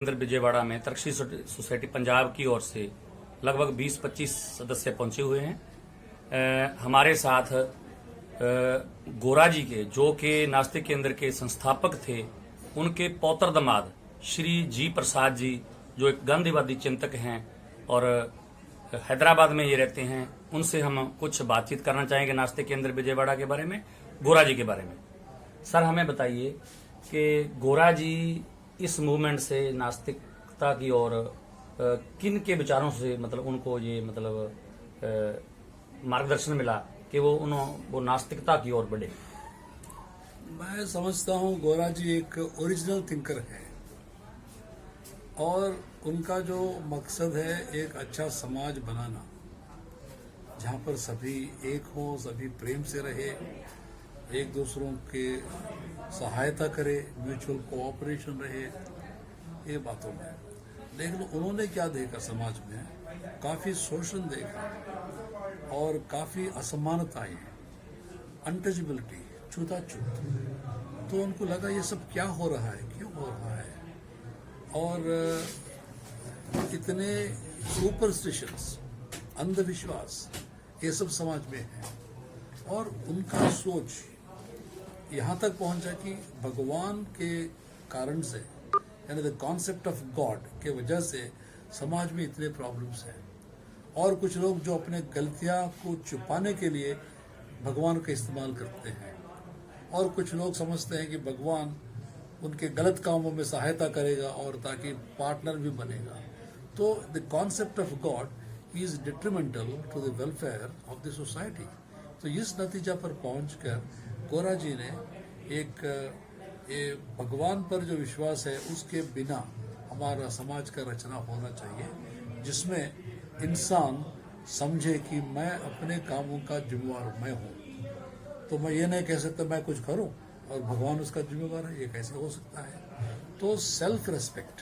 केंद्र विजयवाड़ा में तरक्की सोसाइटी पंजाब की ओर से लगभग 20-25 सदस्य पहुंचे हुए हैं। हमारे साथ गोरा जी के, जो कि नास्तिक केंद्र के संस्थापक थे, उनके पौत्र दामाद श्री जी प्रसाद जी, जो एक गांधीवादी चिंतक हैं और हैदराबाद में ये रहते हैं, उनसे हम कुछ बातचीत करना चाहेंगे नास्तिक केंद्र विजयवाड़ा के बारे में, गोरा जी के बारे में। सर, हमें बताइए कि गोरा जी इस मूवमेंट से नास्तिकता की ओर किन के विचारों से मतलब उनको ये मतलब मार्गदर्शन मिला कि वो नास्तिकता की ओर बढ़े? मैं समझता हूँ गोरा जी एक ओरिजिनल थिंकर है और उनका जो मकसद है एक अच्छा समाज बनाना, जहाँ पर सभी एक हो, सभी प्रेम से रहे, एक दूसरों के सहायता करे, म्यूचुअल कोऑपरेशन रहे, ये बातों में। लेकिन उन्होंने क्या देखा समाज में, काफ़ी शोषण देखा और काफ़ी असमानताएं, अनटचेबिलिटी, छूताछूत। तो उनको लगा ये सब क्या हो रहा है, क्यों हो रहा है, और इतने सुपरस्टिशंस, अंधविश्वास, ये सब समाज में है। और उनका सोच यहाँ तक पहुंचा कि भगवान के कारण से, यानी द कॉन्सेप्ट ऑफ गॉड के वजह से समाज में इतने प्रॉब्लम्स हैं। और कुछ लोग जो अपने गलतियाँ को छुपाने के लिए भगवान का इस्तेमाल करते हैं, और कुछ लोग समझते हैं कि भगवान उनके गलत कामों में सहायता करेगा और ताकि पार्टनर भी बनेगा। तो the concept of God is detrimental to the welfare of the society. तो इस नतीजा पर पहुंचकर गोरा जी ने एक भगवान पर जो विश्वास है उसके बिना हमारा समाज का रचना होना चाहिए, जिसमें इंसान समझे कि मैं अपने कामों का जिम्मेवार मैं हूँ। तो मैं ये नहीं कह सकता मैं कुछ करूँ और भगवान उसका जिम्मेवार है, ये कैसे हो सकता है। तो self respect,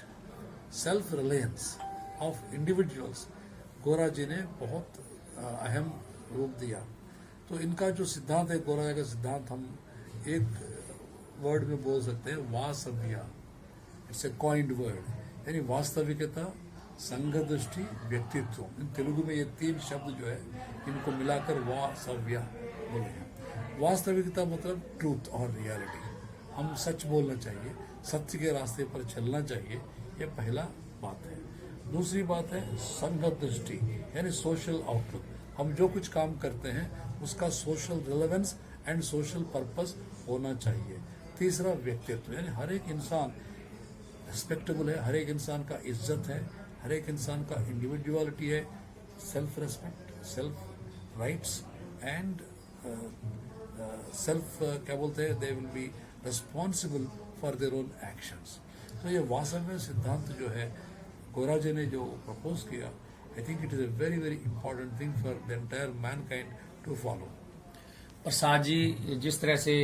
self reliance of individuals गोरा जी ने बहुत अहम रूप दिया। तो इनका जो सिद्धांत है, गोरा का सिद्धांत, हम एक वर्ड में बोल सकते हैं, वासव्या। इट्स ए कॉइंड वर्ड, यानी वास्तविकता, संघ दृष्टि, व्यक्तित्व। इन तेलुगु में ये तीन शब्द जो है इनको मिलाकर वासव्या बोले हैं। वास्तविकता मतलब ट्रूथ और रियलिटी, हम सच बोलना चाहिए, सत्य के रास्ते पर चलना चाहिए, ये पहला बात है। दूसरी बात है संघ दृष्टि, यानी सोशल आउटलुक। हम जो कुछ काम करते हैं उसका social relevance and social purpose होना चाहिए। तीसरा व्यक्तित्व, यानी हर एक इंसान रिस्पेक्टेबल है, हर एक इंसान का इज्जत है, हर एक इंसान का इंडिविजुअलिटी है, self respect, self rights and self क्या बोलते हैं, they will be responsible for their own actions. तो ये वास्तव सिद्धांत जो है गोरा जी ने जो प्रपोज किया, I think it is a very, very important thing for the entire mankind to follow. Prasad ji, जिस तरह से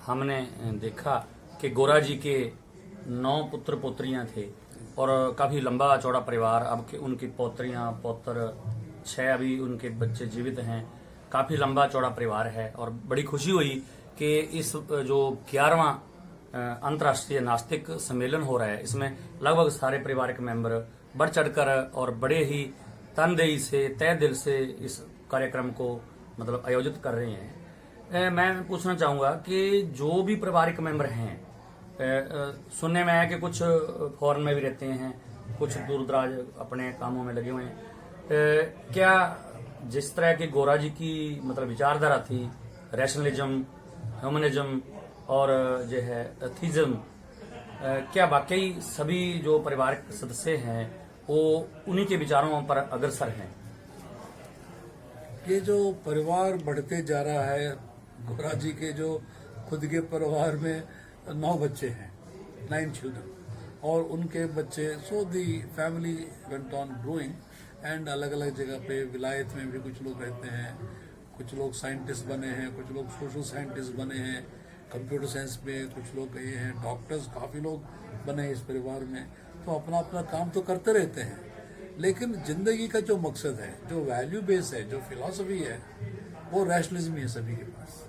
हमने देखा कि गोरा जी के 9 पुत्र पोत्रियां थे और काफी लंबा चौड़ा परिवार, अब के उनकी पोत्रियां पौत्र 6 अभी उनके बच्चे जीवित हैं, काफी लंबा चौड़ा परिवार है। और बड़ी खुशी हुई कि इस जो 11वां अंतर्राष्ट्रीय नास्तिक सम्मेलन हो रहा है, इसमें लगभग सारे पारिवारिक मेंबर बढ़ चढ़कर और बड़े ही तनदेही से, तय दिल से इस कार्यक्रम को मतलब आयोजित कर रहे हैं। मैं पूछना चाहूंगा कि जो भी पारिवारिक मेंबर हैं, सुनने में आया कि कुछ फॉरेन में भी रहते हैं, कुछ दूर दराज अपने कामों में लगे हुए हैं, क्या जिस तरह की गोरा जी की मतलब विचारधारा थी, रैशनलिज्म, ह्यूमनिज्म और जो है एथिज्म, क्या वाकई सभी जो पारिवारिक सदस्य हैं वो उन्हीं के विचारों पर अग्रसर हैं? ये जो परिवार बढ़ते जा रहा है, गोरा जी के जो खुद के परिवार में 9 बच्चे हैं, 9 चिल्ड्रन, और उनके बच्चे, so the family went on growing. And अलग अलग जगह पे विलायत में भी कुछ लोग रहते हैं, कुछ लोग साइंटिस्ट बने हैं, कुछ लोग सोशल साइंटिस्ट बने हैं, कंप्यूटर साइंस में कुछ लोग गए हैं, डॉक्टर्स काफ़ी लोग बने हैं इस परिवार में। तो अपना अपना काम तो करते रहते हैं, लेकिन जिंदगी का जो मकसद है, जो वैल्यू बेस है, जो फिलॉसफी है, वो रैशनलिज्म ही है सभी के पास।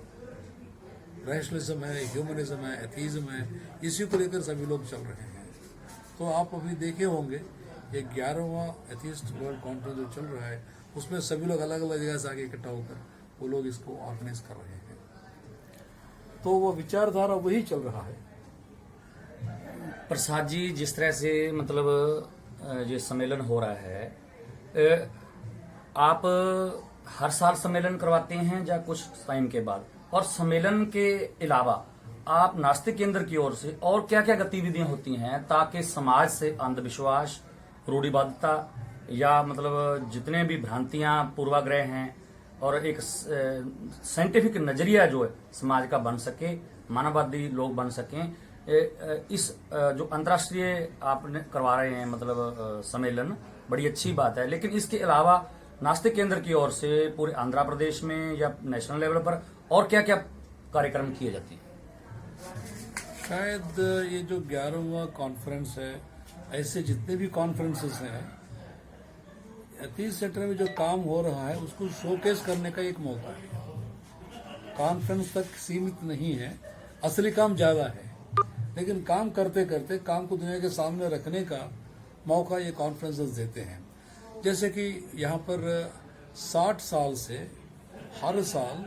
रैशनलिज्म है, ह्यूमनिज्म है, एथीज्म है, इसी को लेकर सभी लोग चल रहे हैं। तो तो आप अभी देखे होंगे ये 11वां एथिस्ट वर्ल्ड कॉन्फ्रेंस जो चल रहा है उसमें सभी लोग अलग अलग जगह से आके इकट्ठा होकर वो लोग इसको ऑर्गेनाइज कर रहे हैं, तो वो विचारधारा वही चल रहा है। प्रसाद जी, जिस तरह से मतलब ये सम्मेलन हो रहा है, आप हर साल सम्मेलन करवाते हैं या कुछ टाइम के बाद? और सम्मेलन के अलावा आप नास्तिक केंद्र की ओर से और क्या क्या गतिविधियां होती हैं ताकि समाज से अंधविश्वास, रूढ़िवादिता या मतलब जितने भी भ्रांतियां, पूर्वाग्रह हैं और एक साइंटिफिक नजरिया जो है समाज का बन सके, मानववादी लोग बन सकें, इस जो अंतर्राष्ट्रीय आपने करवा रहे हैं मतलब सम्मेलन, बड़ी अच्छी बात है। लेकिन इसके अलावा नास्तिक केंद्र की ओर से पूरे आंध्र प्रदेश में या नेशनल लेवल पर और क्या क्या कार्यक्रम किए जाते हैं? शायद ये जो 11वां कॉन्फ्रेंस है, ऐसे जितने भी कॉन्फ्रेंसेस हैं, एथीस्ट सेंटर में जो काम हो रहा है उसको शोकेस करने का एक मौका है। कॉन्फ्रेंस तक सीमित नहीं है, असली काम ज्यादा है, लेकिन काम करते करते काम को दुनिया के सामने रखने का मौका ये कॉन्फ्रेंसेस देते हैं। जैसे कि यहाँ पर 60 साल से हर साल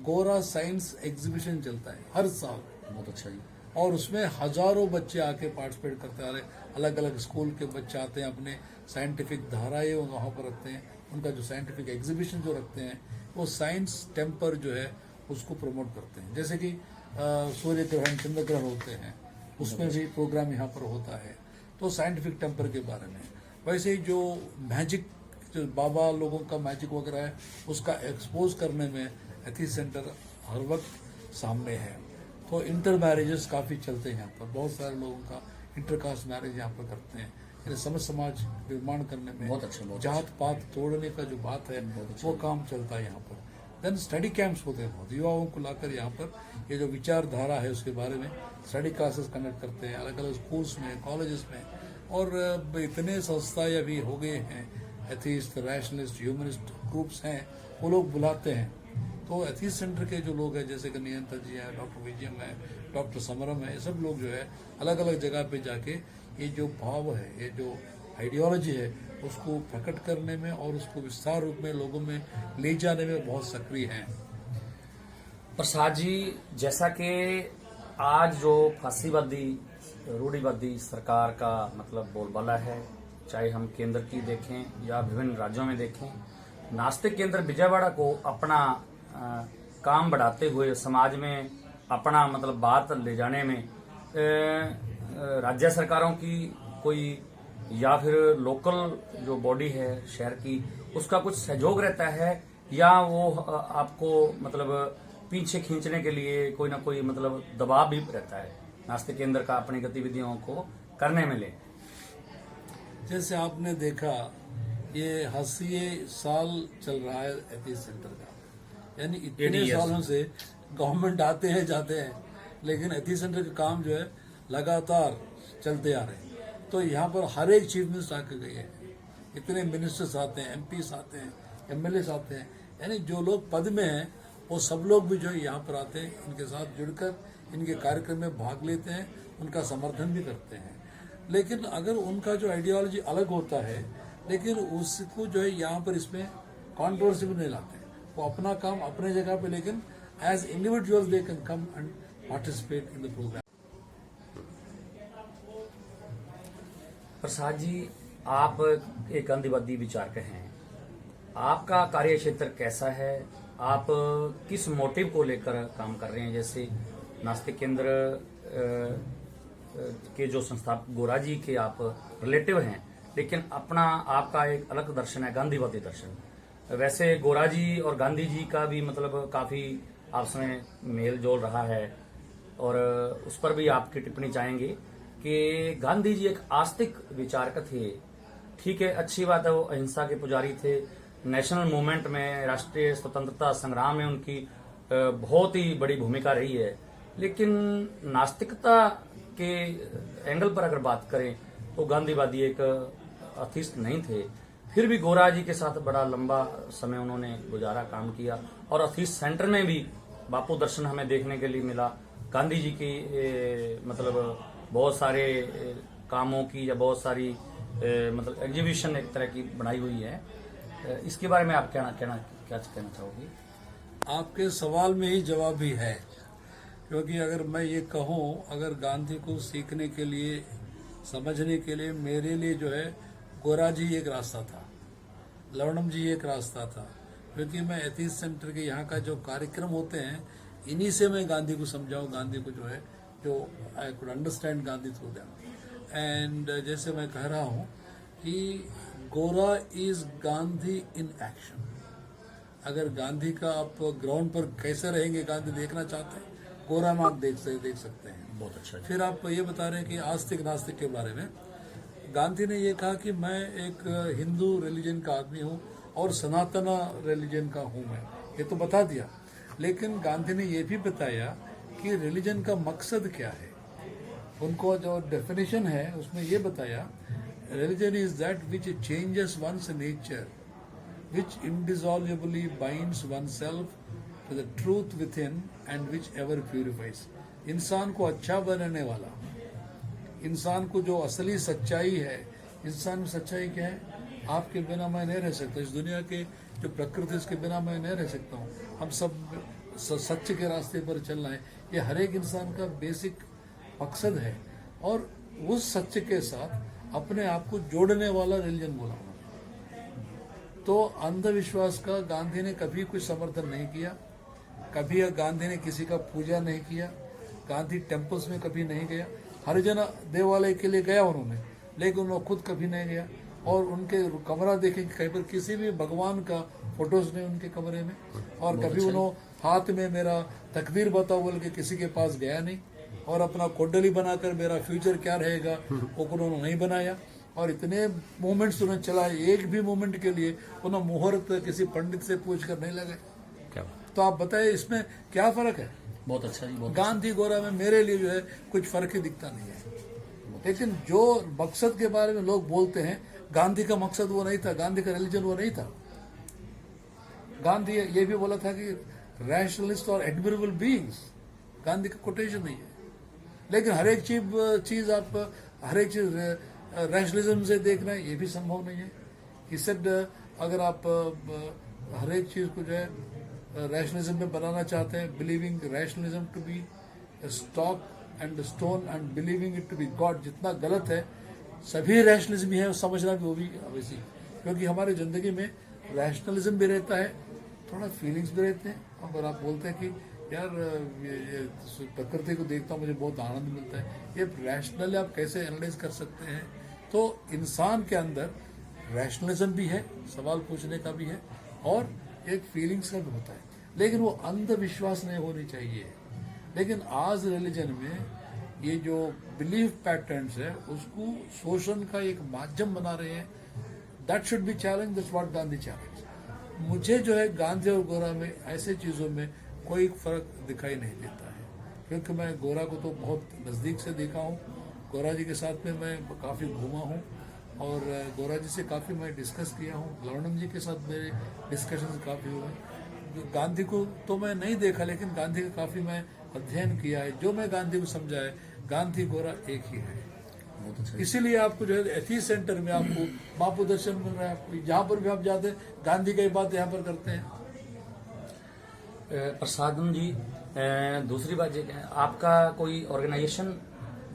गोरा साइंस एग्जीबिशन चलता है, हर साल। बहुत अच्छा जी। और उसमें हजारों बच्चे आके पार्टिसिपेट करते आ रहे, अलग अलग स्कूल के बच्चे आते हैं, अपने साइंटिफिक धाराएं वहाँ पर रखते हैं। उनका जो साइंटिफिक एग्जीबिशन जो रखते हैं वो साइंस टेम्पर जो है उसको प्रमोट करते हैं। जैसे कि सूर्य ग्रहण, चंद्र ग्रहण होते हैं, उसमें भी प्रोग्राम यहाँ पर होता है, तो साइंटिफिक टेम्पर के बारे में। वैसे ही जो मैजिक, जो बाबा लोगों का मैजिक वगैरह है, उसका एक्सपोज करने में एथीस्ट सेंटर हर वक्त सामने है। तो इंटर मैरिजेस काफी चलते हैं यहाँ पर, बहुत सारे लोगों का इंटरकास्ट मैरिज यहाँ पर करते हैं। समझ समाज निर्माण करने में बहुत अच्छा, जात पात तोड़ने का जो बात है वो काम चलता है यहाँ पर। देन स्टडी कैंप्स होते हैं, बहुत युवाओं को लाकर यहाँ पर ये जो विचारधारा है उसके बारे में स्टडी क्लासेस कंडक्ट करते हैं अलग अलग स्कूल्स में, कॉलेजेस में। और इतने संस्थाएं अभी हो गए हैं, एथीस्ट, रैशनलिस्ट, ह्यूमनिस्ट ग्रुप्स हैं, वो लोग बुलाते हैं। तो एथीस्ट सेंटर के जो लोग हैं, जैसे कि नियंता जी हैं, डॉक्टर विजयम है, डॉक्टर समरम है, ये सब लोग जो है अलग अलग जगह पे जाके ये जो भाव है, ये जो आइडियोलॉजी है, उसको प्रकट करने में और उसको विस्तार रूप में लोगों में ले जाने में बहुत सक्रिय हैं। प्रसाद जी, जैसा कि आज जो फांसीवादी, रूढ़िवादी सरकार का मतलब बोलबाला है, चाहे हम केंद्र की देखें या विभिन्न राज्यों में देखें, नास्तिक केंद्र विजयवाड़ा को अपना काम बढ़ाते हुए समाज में अपना मतलब बात ले जाने में राज्य सरकारों की कोई या फिर लोकल जो बॉडी है शहर की, उसका कुछ सहयोग रहता है या वो आपको मतलब पीछे खींचने के लिए कोई ना कोई मतलब दबाव भी रहता है नास्तिक केंद्र का अपनी गतिविधियों को करने में ले? जैसे आपने देखा, ये 80 साल चल रहा है एथीस्ट सेंटर का, यानी इतने सालों से गवर्नमेंट आते हैं जाते हैं, लेकिन एथीस्ट सेंटर का काम जो है लगातार चलते आ रहे हैं। तो यहाँ पर हर एक चीफ मिनिस्टर आके गए हैं, इतने मिनिस्टर्स आते हैं, एमपीस आते हैं, एमएलएस आते हैं, यानी जो लोग पद में हैं वो सब लोग भी जो है यहाँ पर आते हैं, इनके साथ जुड़कर इनके कार्यक्रम में भाग लेते हैं, उनका समर्थन भी करते हैं। लेकिन अगर उनका जो आइडियोलॉजी अलग होता है, लेकिन उसको जो है यहाँ पर इसमें कॉन्ट्रोवर्सी भी नहीं लाते, वो अपना काम अपने जगह पे, लेकिन as individual they can come and participate in the programme. Prasad ji, आप एक गांधीवादी विचारक हैं, आपका कार्य क्षेत्र कैसा है? आप किस मोटिव को लेकर काम कर रहे हैं? जैसे नास्तिक केंद्र के जो संस्थापक गोरा जी के आप रिलेटिव हैं, लेकिन अपना आपका एक अलग दर्शन है, गांधीवादी दर्शन। वैसे गोरा जी और गांधी जी का भी मतलब काफी आपस में मेल जोल रहा है, और उस पर भी आपकी टिप्पणी चाहेंगे कि गांधी जी एक आस्तिक विचारक थे। ठीक है, अच्छी बात है, वो अहिंसा के पुजारी थे, नेशनल मूवमेंट में, राष्ट्रीय स्वतंत्रता संग्राम में उनकी बहुत ही बड़ी भूमिका रही है। लेकिन नास्तिकता के एंगल पर अगर बात करें तो गांधीवादी एक अथिस्ट नहीं थे। फिर भी गोरा जी के साथ बड़ा लंबा समय उन्होंने गुजारा, काम किया, और अथिस्ट सेंटर में भी बापू दर्शन हमें देखने के लिए मिला। गांधी जी की मतलब बहुत सारे कामों की या बहुत सारी मतलब एग्जीबिशन एक तरह की बनाई हुई है। इसके बारे में आप क्या कहना चाहोगे? आपके सवाल में ही जवाब भी है, क्योंकि अगर मैं ये कहूँ, अगर गांधी को सीखने के लिए, समझने के लिए मेरे लिए जो है गोरा जी एक रास्ता था, लवणम जी एक रास्ता था, क्योंकि मैं एथीस्ट सेंटर के यहाँ का जो कार्यक्रम होते हैं इन्हीं से मैं गांधी को समझाऊं, गांधी को जो है जो I could understand Gandhi through them. And जैसे मैं कह रहा हूँ कि गोरा इज गांधी इन एक्शन। अगर गांधी का आप ग्राउंड पर कैसे रहेंगे गांधी देखना चाहते हैं, गोरा में आप देख सकते हैं। बहुत अच्छा। फिर आप ये बता रहे हैं कि आस्तिक नास्तिक के बारे में, गांधी ने ये कहा कि मैं एक हिंदू रिलीजन का आदमी हूँ और सनातन रिलीजन का हूँ मैं, ये तो बता दिया। लेकिन गांधी ने ये भी बताया कि रिलीजन का मकसद क्या है। उनको जो डेफिनेशन है उसमें ये बताया, religion is that which changes one's nature, which indissolubly binds oneself to the truth within and which ever purifies। इंसान को अच्छा बनाने वाला, इंसान को जो असली सच्चाई है, इंसान में सच्चाई क्या है? आपके बिना मैं नहीं रह सकता, इस दुनिया के जो प्रकृति इसके बिना मैं नहीं रह सकता हूँ। हम सब सच्चे के रास्ते पर चलना है, ये हर एक इंसान का बेसिक मकसद है। और उस सच्चे के साथ अपने आप को जोड़ने वाला रिलीजन बोला। तो अंधविश्वास का गांधी ने कभी कोई समर्थन नहीं किया, कभी गांधी ने किसी का पूजा नहीं किया, गांधी टेम्पल्स में कभी नहीं गया। हरिजन देवालय के लिए गया उन्होंने, लेकिन वो खुद कभी नहीं गया। और उनके कमरा देखेंगे कहीं पर किसी भी भगवान का फोटोज नहीं उनके कमरे में, और कभी उन्होंने हाथ में मेरा तकदीर बताओ बोल के किसी के पास गया नहीं, और अपना कुंडली बनाकर मेरा फ्यूचर क्या रहेगा वो उन्होंने नहीं बनाया। और इतने मोमेंट्स उन्हें चलाए, एक भी मोमेंट के लिए उन्हें मुहूर्त किसी पंडित से पूछ कर नहीं लगे। क्या तो आप बताइए इसमें क्या फर्क है? बहुत अच्छा जी, बहुत गांधी गोरा में मेरे लिए जो है कुछ फर्क ही दिखता नहीं है। लेकिन जो मकसद के बारे में लोग बोलते हैं, गांधी का मकसद वो नहीं था, गांधी का रिलीजन वो नहीं था। गांधी ये भी बोला था कि रैशनलिस्ट और एडमिरेबल बीइंग्स, गांधी का कोटेशन नहीं है। लेकिन हर एक चीज आप हर एक चीज रैशनलिज्म से देखना है, ये भी संभव नहीं है। इससे अगर आप हर एक चीज को जो है रैशनलिज्म में बनाना चाहते हैं, believing rationalism to be stock and stone and believing it to be God, जितना गलत है सभी रैशनलिज्म ही है, समझना भी वो भी अवश्य, क्योंकि हमारी जिंदगी में रैशनलिज्म भी रहता है, थोड़ा फीलिंग्स भी रहते हैं। अगर आप बोलते हैं कि यार ये प्रकृति को देखता हूँ मुझे बहुत आनंद मिलता है, ये रैशनली आप कैसे एनालाइज कर सकते हैं? तो इंसान के अंदर रैशनलिज्म भी है, सवाल पूछने का भी है, और एक फीलिंग्स का भी होता है। लेकिन वो अंधविश्वास नहीं होनी चाहिए। लेकिन आज रिलीजन में ये जो बिलीफ पैटर्न्स है उसको शोषण का एक माध्यम बना रहे हैं। That should be challenge, that's what Gandhi challenge. मुझे जो है गांधी और गोरा में ऐसे चीजों में कोई फर्क दिखाई नहीं देता है, क्योंकि मैं गोरा को तो बहुत नज़दीक से देखा हूँ। गोरा जी के साथ में मैं काफ़ी घूमा हूँ और गोरा जी से काफ़ी मैं डिस्कस किया हूँ। लवणम जी के साथ मेरे डिस्कशन काफ़ी हुए। गांधी को तो मैं नहीं देखा, लेकिन गांधी का काफ़ी मैं अध्ययन किया है। जो मैं गांधी को समझा है, गांधी गोरा एक ही है। इसीलिए आपको जो है एथीस्ट सेंटर में आपको बापू दर्शन मिल रहा है। आपको जहाँ पर भी आप जाते हैं गांधी की बात यहाँ पर करते हैं। प्रसादम जी, दूसरी बात ये है, आपका कोई ऑर्गेनाइजेशन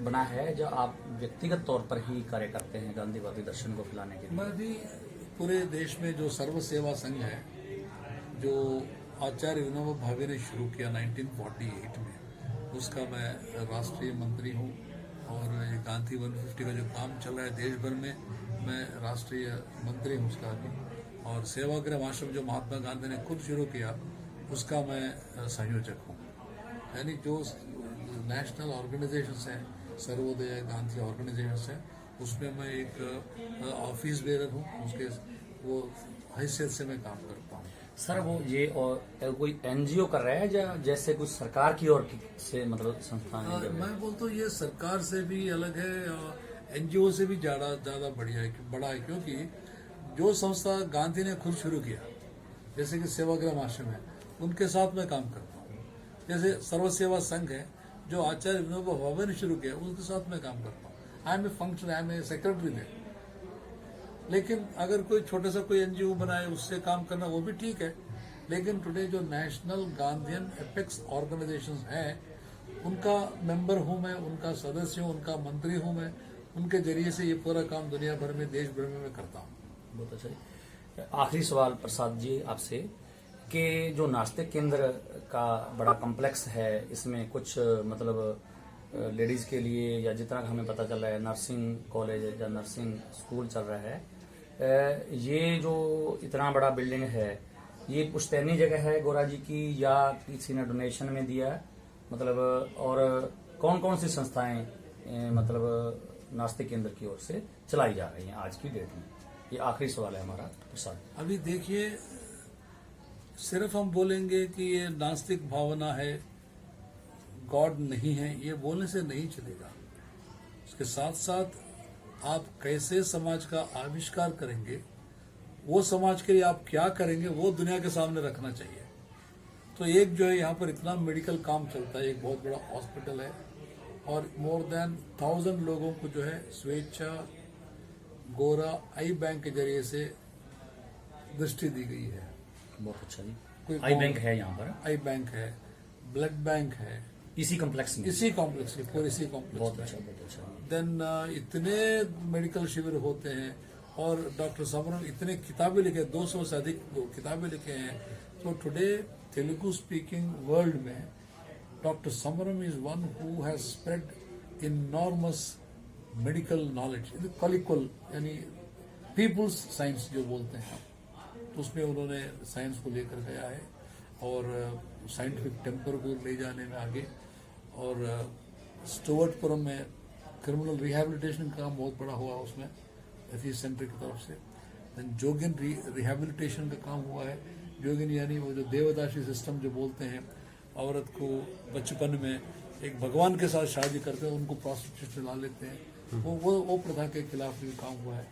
बना है जो आप व्यक्तिगत तौर पर ही कार्य करते हैं गांधीवादी दर्शन को फैलाने के लिए? मैं भी पूरे देश में जो सर्व सेवा संघ है, जो आचार्य विनोबा भावे ने शुरू किया 1948 में, उसका मैं राष्ट्रीय मंत्री हूँ। और ये गांधी 150 का जो काम चल रहा है देश भर में, मैं राष्ट्रीय मंत्री हूँ उसका भी। और सेवाग्राम आश्रम जो महात्मा गांधी ने खुद शुरू किया, उसका मैं संयोजक हूँ। यानी जो नेशनल ऑर्गेनाइजेशंस हैं, सर्वोदय गांधी ऑर्गेनाइजेशंस हैं, उसमें मैं एक ऑफिस बेरर हूँ, उसके वो हैसियत से मैं काम करता हूँ। सर वो ये और कोई एनजीओ कर रहा है या जैसे कुछ सरकार की ओर से मतलब संस्थान है? मैं बोलता हूँ ये सरकार से भी अलग है और एनजीओ से भी ज्यादा बड़ा है, क्योंकि जो संस्था गांधी ने खुद शुरू किया, जैसे कि सेवाग्राम आश्रम है, उनके साथ मैं काम करता हूँ। जैसे सर्व सेवा संघ है जो आचार्य विनोबा भावे ने शुरू किया, उसके साथ मैं काम करता हूँ। I am a function, I am a secretary there. लेकिन अगर कोई छोटा सा कोई एनजीओ बनाए उससे काम करना वो भी ठीक है, लेकिन टुडे जो नेशनल गांधीयन एपेक्स ऑर्गेनाइजेशंस हैं उनका मेंबर हूं मैं, उनका सदस्य हूं, उनका मंत्री हूं मैं, उनके जरिए से ये पूरा काम दुनिया भर में, देश भर में मैं करता हूं। बहुत अच्छा जी। आखिरी सवाल प्रसाद जी आपसे कि जो नास्तिक केंद्र का बड़ा कॉम्प्लेक्स है, इसमें कुछ मतलब लेडीज के लिए या जितना हमें पता चल रहा है नर्सिंग कॉलेज या नर्सिंग स्कूल चल रहा है, ये जो इतना बड़ा बिल्डिंग है ये पुश्तैनी जगह है गोरा जी की या किसी ने डोनेशन में दिया है, मतलब और कौन कौन सी संस्थाएं मतलब नास्तिक केंद्र की ओर से चलाई जा रही हैं आज की डेट में? ये आखिरी सवाल है हमारा प्रसाद। अभी देखिए, सिर्फ हम बोलेंगे कि ये नास्तिक भावना है, गॉड नहीं है, ये बोलने से नहीं चलेगा। उसके साथ साथ आप कैसे समाज का आविष्कार करेंगे, वो समाज के लिए आप क्या करेंगे, वो दुनिया के सामने रखना चाहिए। तो एक जो है यहाँ पर इतना मेडिकल काम चलता है, एक बहुत बड़ा हॉस्पिटल है और मोर देन 1000 लोगों को जो है स्वेच्छा गोरा आई बैंक के जरिए से दृष्टि दी गई है। बहुत अच्छा जी। कोई आई बैंक है यहाँ पर, आई बैंक है, ब्लड बैंक है, इसी कॉम्प्लेक्स में, इसी कॉम्प्लेक्स में, पूरे इसी कॉम्प्लेक्स बहुत में। अच्छा, बहुत अच्छा। देन इतने मेडिकल शिविर होते हैं और डॉक्टर समरम इतने किताबें लिखे, 200 से अधिक किताबें लिखे हैं। तो टुडे तेलुगु स्पीकिंग वर्ल्ड में doctor Samaram is one who has spread enormous medical knowledge, colloquial यानी पीपुल्स साइंस जो बोलते हैं, तो उसमें उन्होंने साइंस को लेकर गया है और साइंटिफिक टेम्पर को ले जाने में आगे। और स्टुअर्टपुरम में क्रिमिनल रिहैबिलिटेशन का काम बहुत बड़ा हुआ उसमें एथीस सेंटर की तरफ से। देन जोगिन रिहैबिलिटेशन का काम हुआ है। जोगिन यानी वो जो देवदासी सिस्टम जो बोलते हैं, औरत को बचपन में एक भगवान के साथ शादी करते हैं, उनको प्रोस्टिट्यूट ला लेते हैं, वो प्रथा के खिलाफ भी काम हुआ है।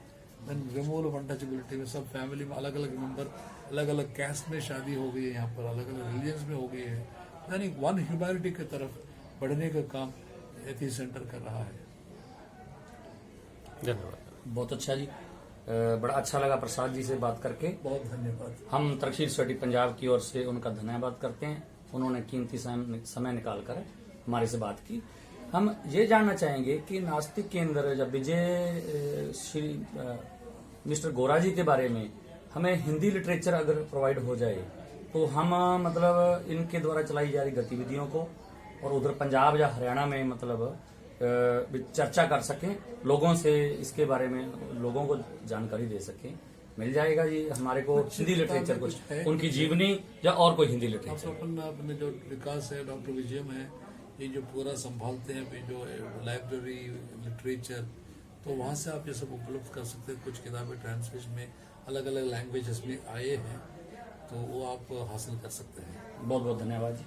देन रिमूवल ऑफ अनटचेबिलिटी में सब फैमिली में अलग अलग मेंबर, अलग अलग कैस्ट में शादी हो गई है, यहाँ पर अलग अलग रिलीजन्स में हो गई है, यानी वन ह्यूमैनिटी की तरफ बढ़ने का काम एथीस सेंटर कर रहा है। धन्यवाद। बहुत अच्छा जी। बड़ा अच्छा लगा प्रसाद जी से बात करके। बहुत धन्यवाद। हम तक्षशिला सोसाइटी पंजाब की ओर से उनका धन्यवाद करते हैं, उन्होंने कीमती समय निकालकर हमारे से बात की। हम ये जानना चाहेंगे कि नास्तिक केंद्र जब विजय श्री मिस्टर गोरा जी के बारे में हमें हिंदी लिटरेचर अगर प्रोवाइड हो जाए तो हम मतलब इनके द्वारा चलाई जा रही गतिविधियों को और उधर पंजाब या हरियाणा में मतलब चर्चा कर सकें, लोगों से इसके बारे में लोगों को जानकारी दे सकें। मिल जाएगा जी हमारे को हिंदी लिटरेचर कुछ है, उनकी जीवनी या और कोई हिंदी लिटरेचर। अपने जो विकास है डॉक्टर विजयम है, ये जो पूरा संभालते हैं जो लाइब्रेरी लिटरेचर, तो वहाँ से आप ये सब उपलब्ध कर सकते हैं। कुछ किताबें ट्रांसलेशन में अलग अलग लैंग्वेजेस में आए हैं, तो वो आप हासिल कर सकते हैं। बहुत बहुत धन्यवाद जी।